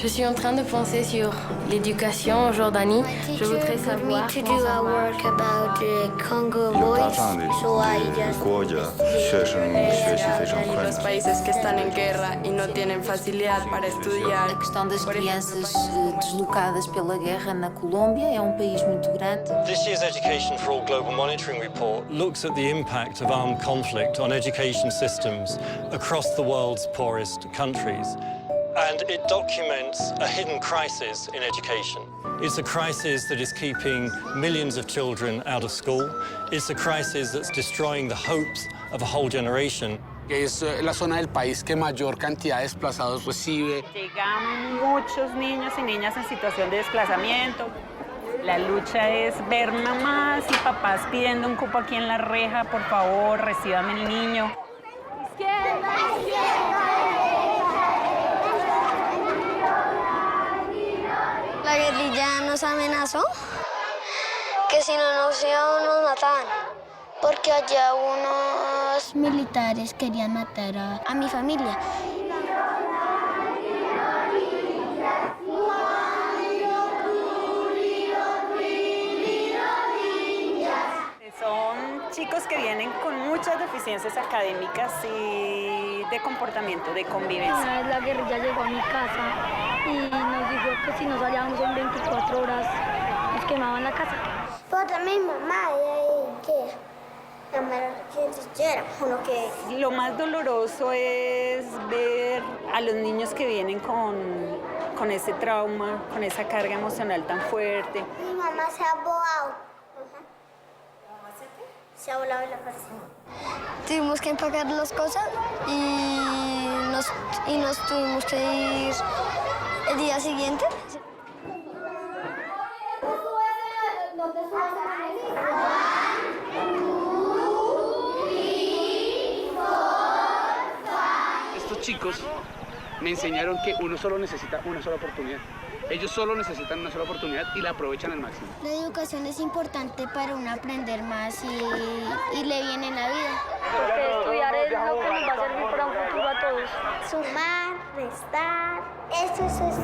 Je suis en train de penser sur l'éducation en Jordanie. Je voudrais savoir to do a work about the Congo boys, so I just 国家学生学习非常困 Los 难。 países que están en guerra y no tienen facilidad para estudiar. A questão das crianças deslocadas pela guerra na Colômbia é um país muito grande. This year's Education for All Global Monitoring Report looks at the impact of armed conflict on education systems across the world's poorest countries. And it documents a hidden crisis in education. It's a crisis that is keeping millions of children out of school. It's a crisis that's destroying the hopes of a whole generation. Es la zona del país que mayor cantidad de desplazados recibe. Llegan muchos niños y niñas en situación de desplazamiento. La lucha es ver mamás y papás pidiendo un cupo aquí en la reja, por favor, reciban el niño. Izquierda, izquierda. La guerrilla nos amenazó que si no nos íbamos nos mataban, porque allá unos militares querían matar a mi familia. Son chicos que vienen con muchas deficiencias académicas y de comportamiento, de convivencia. Una vez la guerrilla llegó a mi casa y nos dijo que si no salíamos en 24 horas nos quemaban la casa. Pero mi mamá Lo más doloroso es ver a los niños que vienen con ese trauma, con esa carga emocional tan fuerte. Mi mamá se ha volado. Se ha volado la persona. Tuvimos que empacar las cosas y nos tuvimos que ir el día siguiente. Estos chicos me enseñaron que uno solo necesita una sola oportunidad. Ellos solo necesitan una sola oportunidad y la aprovechan al máximo. La educación es importante para uno aprender más y le viene en la vida. Porque estudiar es lo que nos va a servir para un futuro a todos. Sumar, restar, eso es.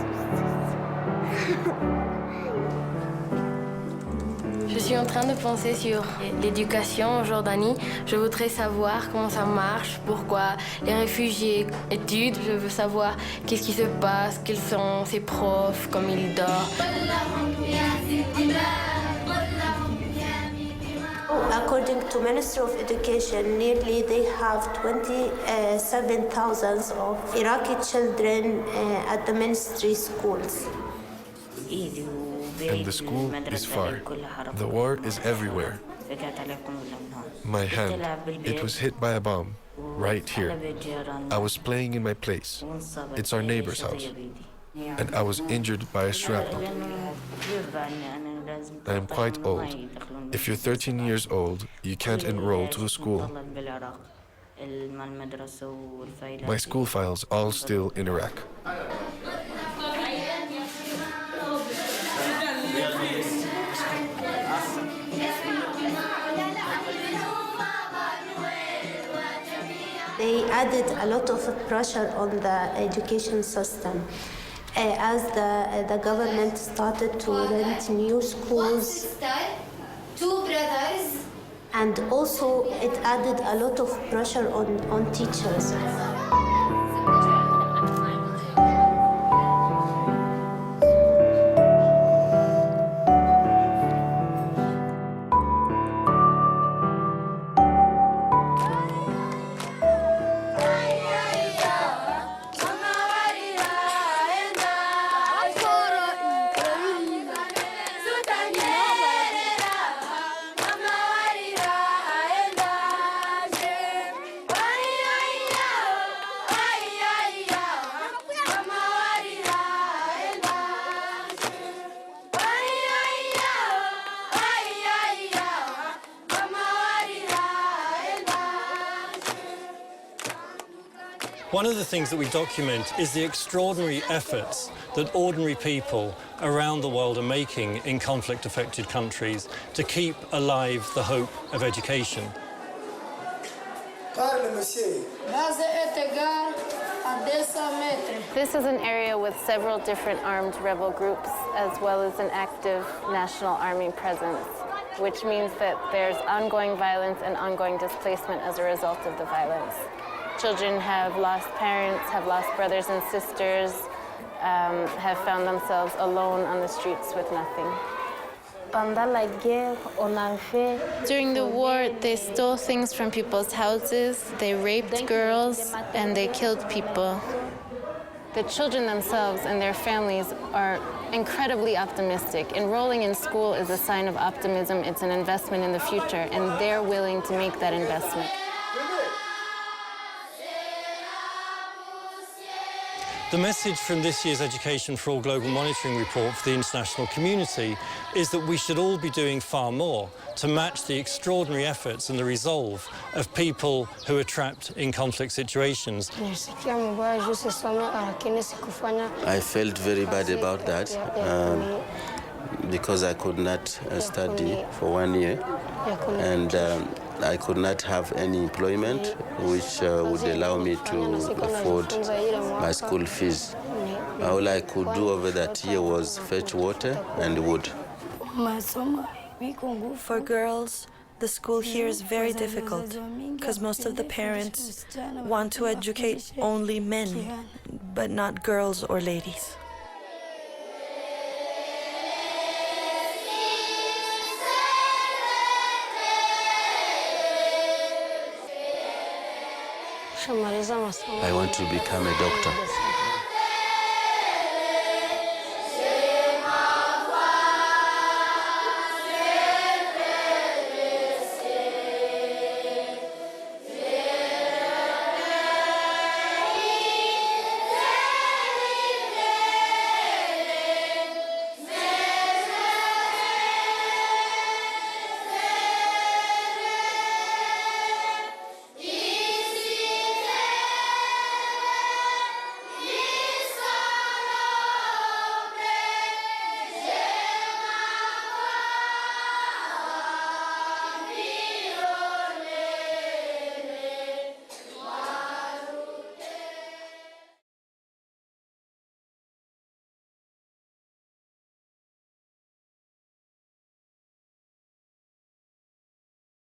Je suis en train de penser sur l'éducation en Jordanie. Je voudrais savoir comment ça marche, pourquoi les réfugiés étudient. Je veux savoir qu'est-ce qui se passe, quels sont ses profs, comment ils dorment. According to Ministry of Education, nearly they have 27,000 of Iraqi children at the ministry schools. And the school is far. The war is everywhere. My hand, it was hit by a bomb, right here. I was playing in my place. It's our neighbor's house. And I was injured by a shrapnel. I am quite old. If you're 13 years old, you can't enroll to a school. My school files all still in Iraq. They added a lot of pressure on the education system. As the government started to rent new schools. Two brothers. And also it added a lot of pressure on teachers. One of the things that we document is the extraordinary efforts that ordinary people around the world are making in conflict-affected countries to keep alive the hope of education. This is an area with several different armed rebel groups, as well as an active National Army presence, which means that there's ongoing violence and ongoing displacement as a result of the violence. Children have lost parents, have lost brothers and sisters, have found themselves alone on the streets with nothing. During the war, they stole things from people's houses, they raped girls, and they killed people. The children themselves and their families are incredibly optimistic. Enrolling in school is a sign of optimism, it's an investment in the future, and they're willing to make that investment. The message from this year's Education for All Global Monitoring Report for the international community is that we should all be doing far more to match the extraordinary efforts and the resolve of people who are trapped in conflict situations. I felt very bad about that because I could not study for 1 year, and I could not have any employment which would allow me to afford my school fees. All I could do over that year was fetch water and wood. For girls, the school here is very difficult because most of the parents want to educate only men, but not girls or ladies. I want to become a doctor.